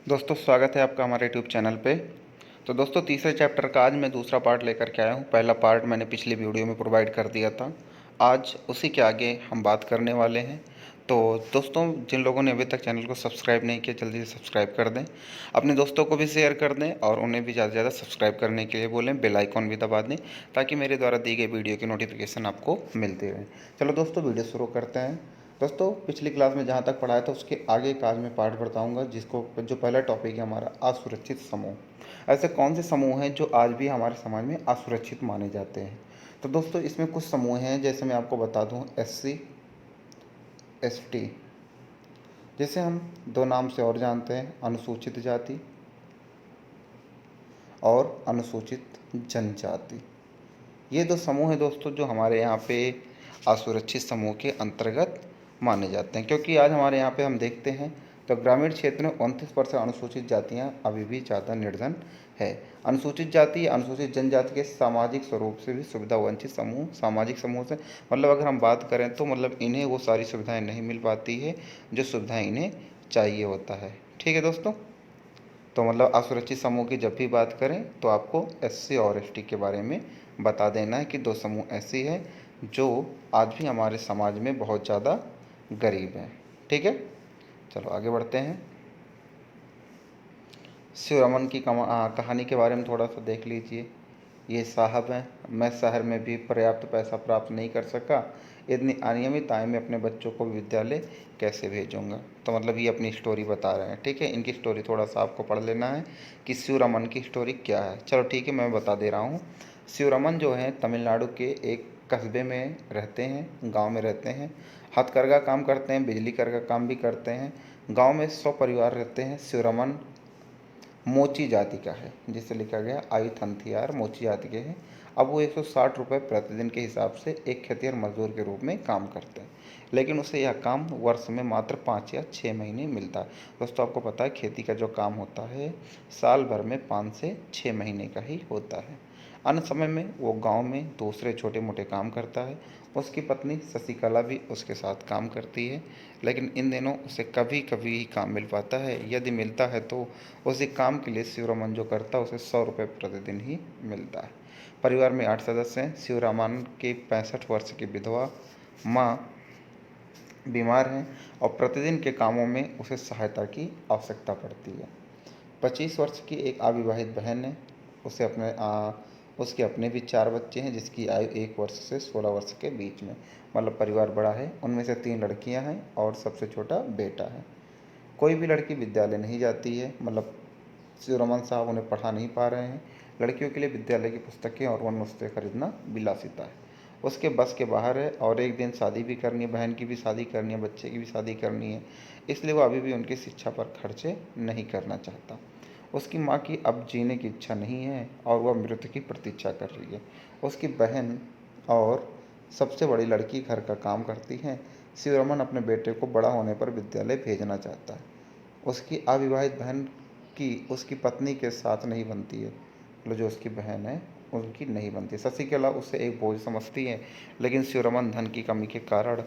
दोस्तों स्वागत है आपका हमारे यूट्यूब चैनल पे। तो दोस्तों तीसरे चैप्टर का आज मैं दूसरा पार्ट लेकर के आया हूँ। पहला पार्ट मैंने पिछली वीडियो में प्रोवाइड कर दिया था। आज उसी के आगे हम बात करने वाले हैं। तो दोस्तों जिन लोगों ने अभी तक चैनल को सब्सक्राइब नहीं किया जल्दी से सब्सक्राइब कर दें, अपने दोस्तों को भी शेयर कर दें और उन्हें भी ज़्यादा से ज़्यादा सब्सक्राइब करने के लिए बोलें, बेल आइकॉन भी दबा दें ताकि मेरे द्वारा दी गई वीडियो की नोटिफिकेशन आपको मिलती रहे। चलो दोस्तों वीडियो शुरू करते हैं। दोस्तों पिछली क्लास में जहाँ तक पढ़ाया था उसके आगे का आज मैं पार्ट बताऊंगा, जिसको जो पहला टॉपिक है हमारा असुरक्षित समूह। ऐसे कौन से समूह हैं जो आज भी हमारे समाज में असुरक्षित माने जाते हैं। तो दोस्तों इसमें कुछ समूह हैं, जैसे मैं आपको बता दूं SC ST, जैसे हम दो नाम से और जानते हैं, अनुसूचित जाति और अनुसूचित जनजाति। ये दो समूह हैं दोस्तों जो हमारे यहाँ पे असुरक्षित समूह के अंतर्गत माने जाते हैं, क्योंकि आज हमारे यहाँ पे हम देखते हैं तो ग्रामीण क्षेत्र में 29% अनुसूचित जातियाँ अभी भी ज़्यादा निर्धन है। अनुसूचित जाति या अनुसूचित जनजाति के सामाजिक स्वरूप से भी सुविधा वंचित समूह, सामाजिक समूह से मतलब अगर हम बात करें तो मतलब इन्हें वो सारी सुविधाएं नहीं मिल पाती है जो सुविधाएं इन्हें चाहिए होता है। ठीक है दोस्तों, तो मतलब असुरक्षित समूह की जब भी बात करें तो आपको SC और ST के बारे में बता देना है कि दो समूह ऐसी है जो आज भी हमारे समाज में बहुत ज़्यादा गरीब हैं। ठीक है, चलो आगे बढ़ते हैं। शिव रमन की कहानी के बारे में थोड़ा सा देख लीजिए। ये साहब हैं, मैं शहर में भी पर्याप्त पैसा प्राप्त नहीं कर सका, इतनी अनियमित आय में अपने बच्चों को विद्यालय कैसे भेजूंगा। तो मतलब ये अपनी स्टोरी बता रहे हैं। ठीक है, इनकी स्टोरी थोड़ा सा आपको पढ़ लेना है कि शिव रमन की स्टोरी क्या है। चलो ठीक है, मैं बता दे रहा हूँ। शिव रमन जो है तमिलनाडु के एक कस्बे में रहते हैं, गांव में रहते हैं। हथकरघा काम करते हैं, बिजली कर का काम भी करते हैं। गांव में 100 परिवार रहते हैं। शिव रमन मोची जाति का है, जिसे लिखा गया आई थंथियार मोची जाति के हैं। अब वो 160 रुपये प्रतिदिन के हिसाब से एक खेतिहर मजदूर के रूप में काम करते हैं, लेकिन उसे यह काम वर्ष में मात्र 5 या 6 महीने मिलता है। दोस्तों आपको पता है खेती का जो काम होता है साल भर में 5 से 6 महीने का ही होता है। अन्य समय में वो गांव में दूसरे छोटे मोटे काम करता है। उसकी पत्नी शशिकला भी उसके साथ काम करती है, लेकिन इन दिनों उसे कभी कभी ही काम मिल पाता है। यदि मिलता है तो उसी काम के लिए शिवरामन जो करता है उसे 100 रुपये प्रतिदिन ही मिलता है। परिवार में 8 सदस्य हैं। शिवरामन की 65 वर्ष की विधवा माँ बीमार हैं और प्रतिदिन के कामों में उसे सहायता की आवश्यकता पड़ती है। 25 वर्ष की एक अविवाहित बहन है। उसे उसके अपने भी 4 बच्चे हैं, जिसकी आयु 1 वर्ष से 16 वर्ष के बीच में। मतलब परिवार बड़ा है। उनमें से 3 लड़कियां हैं और सबसे छोटा बेटा है। कोई भी लड़की विद्यालय नहीं जाती है, मतलब शिवरमन साहब उन्हें पढ़ा नहीं पा रहे हैं। लड़कियों के लिए विद्यालय की पुस्तकें और वन वस्तुएं खरीदना विलासिता है, उसके बस के बाहर है। और एक दिन शादी भी करनी है, बहन की भी शादी करनी है, बच्चे की भी शादी करनी है, इसलिए वो अभी भी उनकी शिक्षा पर खर्चे नहीं करना चाहता। उसकी माँ की अब जीने की इच्छा नहीं है और वह मृत्यु की प्रतीक्षा कर रही है। उसकी बहन और सबसे बड़ी लड़की घर का काम करती है। शिवरमन अपने बेटे को बड़ा होने पर विद्यालय भेजना चाहता है। उसकी अविवाहित बहन की उसकी पत्नी के साथ नहीं बनती है, मतलब जो उसकी बहन है उनकी नहीं बनती। शशिकला उसे एक बोझ समझती है, लेकिन शिवरमन धन की कमी के कारण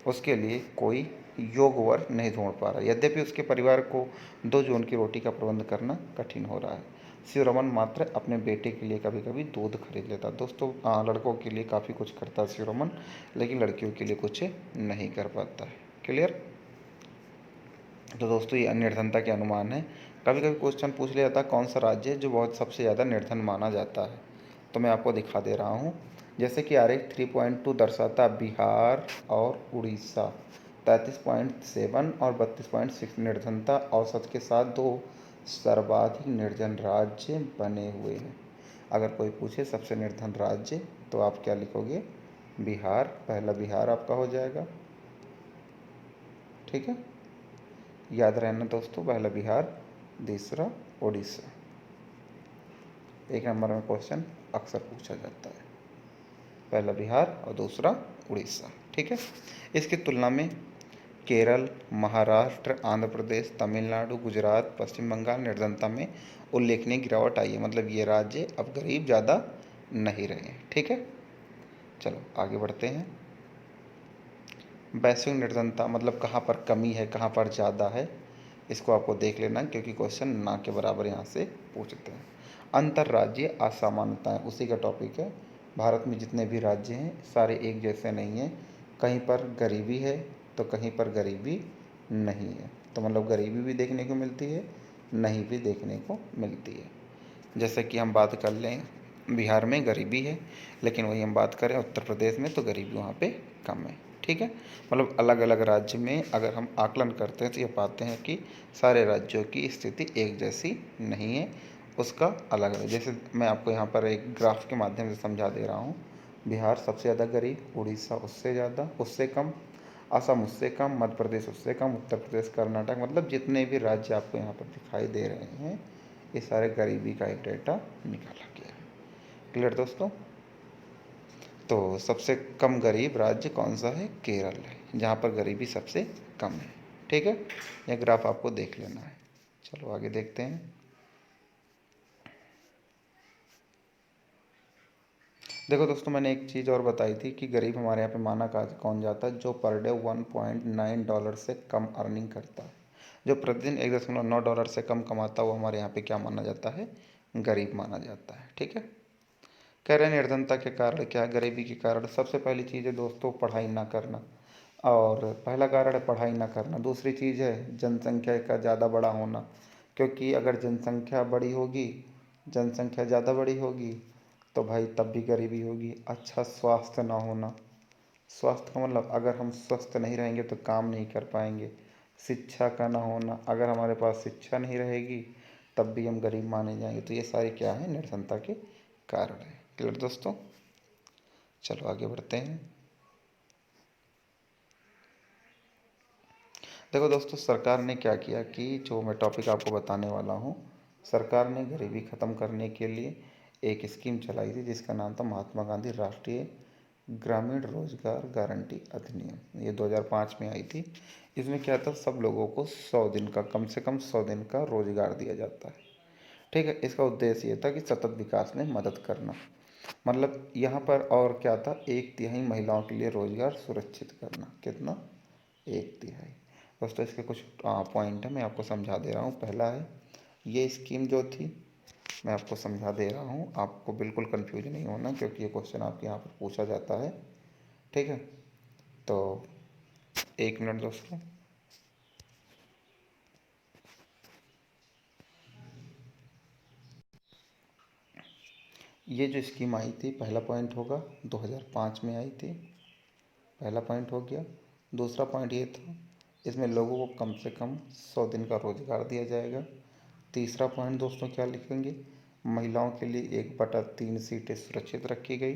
उसके लिए कोई योग्य वर नहीं ढूंढ पा रहा। यद्यपि उसके परिवार को 2 जून की रोटी का प्रबंध करना कठिन हो रहा है। शिवरमन मात्र अपने बेटे के लिए कभी कभी दूध खरीद लेता। दोस्तों लड़कों के लिए काफ़ी कुछ करता है शिवरमन, लेकिन लड़कियों के लिए कुछ नहीं कर पाता है। क्लियर। तो दोस्तों ये निर्धनता के अनुमान है। कभी कभी क्वेश्चन पूछ लिया जाता है कौन सा राज्य है जो बहुत सबसे ज़्यादा निर्धन माना जाता है। तो मैं आपको दिखा दे रहा हूँ। जैसे कि आरेख 3.2 दर्शाता बिहार और उड़ीसा 33.7 और 32.6 निर्धनता औसत के साथ 2 सर्वाधिक निर्धन राज्य बने हुए हैं। अगर कोई पूछे सबसे निर्धन राज्य तो आप क्या लिखोगे? बिहार। पहला बिहार आपका हो जाएगा। ठीक है, याद रहना दोस्तों, पहला बिहार, दूसरा उड़ीसा। 1 नंबर में क्वेश्चन अक्सर पूछा जाता है, पहला बिहार और दूसरा उड़ीसा। ठीक है, इसकी तुलना में केरल, महाराष्ट्र, आंध्र प्रदेश, तमिलनाडु, गुजरात, पश्चिम बंगाल निर्धनता में उल्लेखनीय गिरावट आई है। मतलब ये राज्य अब गरीब ज़्यादा नहीं रहे। ठीक है, चलो आगे बढ़ते हैं। वैश्विक निर्धनता मतलब कहाँ पर कमी है, कहाँ पर ज़्यादा है। इसको आपको देख लेना है क्योंकि क्वेश्चन ना के बराबर यहाँ से पूछते हैं। अंतर्राज्यीय असमानताएं उसी का टॉपिक है। भारत में जितने भी राज्य हैं सारे एक जैसे नहीं हैं, कहीं पर गरीबी है तो कहीं पर गरीबी नहीं है। तो मतलब गरीबी भी देखने को मिलती है, नहीं भी देखने को मिलती है। जैसे कि हम बात कर लें, बिहार में गरीबी है, लेकिन वही हम बात करें उत्तर प्रदेश में तो गरीबी वहाँ पे कम है। ठीक है, मतलब अलग अलग राज्य में अगर हम आकलन करते हैं तो ये पाते हैं कि सारे राज्यों की स्थिति एक जैसी नहीं है, उसका अलग अलग। जैसे मैं आपको यहाँ पर एक ग्राफ के माध्यम से समझा दे रहा हूँ। बिहार सबसे ज़्यादा गरीब, उड़ीसा उससे ज़्यादा, उससे कम, असम उससे कम, मध्य प्रदेश उससे कम, उत्तर प्रदेश, कर्नाटक, मतलब जितने भी राज्य आपको यहाँ पर दिखाई दे रहे हैं ये सारे गरीबी का एक डेटा निकाला गया है। क्लियर दोस्तों? तो सबसे कम गरीब राज्य कौन सा है? केरल है, जहाँ पर गरीबी सबसे कम है। ठीक है, यह ग्राफ आपको देख लेना है। चलो आगे देखते हैं। देखो दोस्तों, मैंने एक चीज़ और बताई थी कि गरीब हमारे यहाँ पे माना कौन जाता है? जो पर डे $1.9 से कम अर्निंग करता है, जो प्रतिदिन $1.9 से कम कमाता है, वो हमारे यहाँ पे क्या माना जाता है? गरीब माना जाता है। ठीक है, कह रहे हैं निर्धनता के कारण क्या है? गरीबी के कारण सबसे पहली चीज़ है दोस्तों पढ़ाई ना करना, और पहला कारण है पढ़ाई ना करना। दूसरी चीज़ है जनसंख्या का ज़्यादा बड़ा होना, क्योंकि अगर जनसंख्या बड़ी होगी, जनसंख्या ज़्यादा बड़ी होगी तो भाई तब भी गरीबी होगी। अच्छा स्वास्थ्य ना होना, स्वास्थ्य का मतलब अगर हम स्वस्थ नहीं रहेंगे तो काम नहीं कर पाएंगे। शिक्षा का ना होना, अगर हमारे पास शिक्षा नहीं रहेगी तब भी हम गरीब माने जाएंगे। तो ये सारे क्या है? निर्धनता के कारण है। क्लियर दोस्तों? चलो आगे बढ़ते हैं। देखो दोस्तों, सरकार ने क्या किया कि जो मैं टॉपिक आपको बताने वाला हूँ, सरकार ने गरीबी ख़त्म करने के लिए एक स्कीम चलाई थी जिसका नाम था महात्मा गांधी राष्ट्रीय ग्रामीण रोजगार गारंटी अधिनियम। ये 2005 में आई थी। इसमें क्या था? सब लोगों को 100 दिन का, कम से कम 100 दिन का रोजगार दिया जाता है। ठीक है, इसका उद्देश्य ये था कि सतत विकास में मदद करना। मतलब यहाँ पर और क्या था? 1/3 महिलाओं के लिए रोजगार सुरक्षित करना। कितना? 1/3। दोस्तों इसके कुछ पॉइंट है, मैं आपको समझा दे रहा हूँ। पहला है, ये स्कीम जो थी मैं आपको समझा दे रहा हूँ, आपको बिल्कुल कंफ्यूज नहीं होना क्योंकि ये क्वेश्चन आपके यहाँ पर पूछा जाता है। ठीक है, तो 1 मिनट दोस्तों। ये जो स्कीम आई थी, पहला पॉइंट होगा 2005 में आई थी, पहला पॉइंट हो गया। दूसरा पॉइंट ये था, इसमें लोगों को कम से कम 100 दिन का रोजगार दिया जाएगा। तीसरा पॉइंट दोस्तों क्या लिखेंगे? महिलाओं के लिए 1/3 सीटें सुरक्षित रखी गई।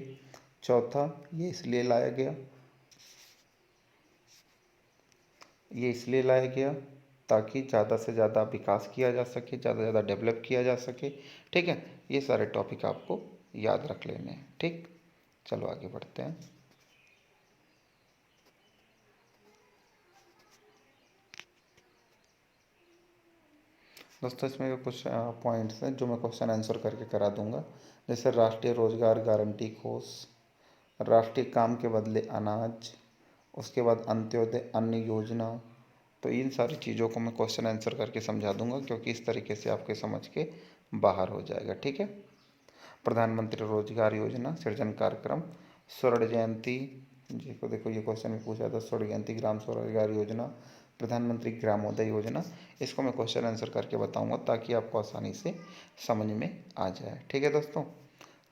चौथा, ये इसलिए लाया गया ताकि ज़्यादा से ज़्यादा विकास किया जा सके, ज़्यादा से ज़्यादा डेवलप किया जा सके। ठीक है, ये सारे टॉपिक आपको याद रख लेने हैं। ठीक, चलो आगे बढ़ते हैं। दोस्तों इसमें कुछ पॉइंट्स हैं जो मैं क्वेश्चन आंसर करके करा दूंगा। जैसे राष्ट्रीय रोजगार गारंटी कोष, राष्ट्रीय काम के बदले अनाज, उसके बाद अंत्योदय अन्न योजना। तो इन सारी चीज़ों को मैं क्वेश्चन आंसर करके समझा दूंगा क्योंकि इस तरीके से आपके समझ के बाहर हो जाएगा। ठीक है, प्रधानमंत्री रोजगार योजना सृजन कार्यक्रम, स्वर्ण जयंती जी को देखो, ये क्वेश्चन में पूछा था, स्वर्ण जयंती ग्राम स्वरोजगार योजना, प्रधानमंत्री ग्रामोदय योजना। इसको मैं क्वेश्चन आंसर करके बताऊंगा ताकि आपको आसानी से समझ में आ जाए। ठीक है दोस्तों,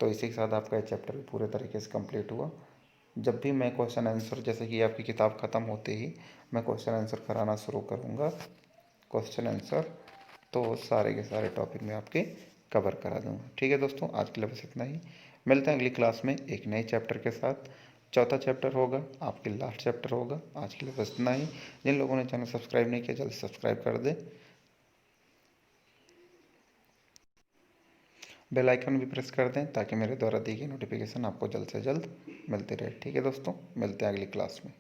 तो इसी के साथ आपका ये चैप्टर भी पूरे तरीके से कंप्लीट हुआ। जब भी मैं क्वेश्चन आंसर, जैसे कि आपकी किताब ख़त्म होते ही मैं क्वेश्चन आंसर कराना शुरू करूँगा, क्वेश्चन आंसर, तो सारे के सारे टॉपिक में आपके कवर करा दूँगा। ठीक है दोस्तों, आज के लिए बस इतना ही। मिलते हैं अगली क्लास में एक नए चैप्टर के साथ। चौथा चैप्टर होगा, आपके लास्ट चैप्टर होगा। आज के लिए बस इतना ही। जिन लोगों ने चैनल सब्सक्राइब नहीं किया जल्दी सब्सक्राइब कर दें, बेल आइकन भी प्रेस कर दें ताकि मेरे द्वारा दी गई नोटिफिकेशन आपको जल्द से जल्द मिलती रहे। ठीक है दोस्तों, मिलते हैं अगली क्लास में।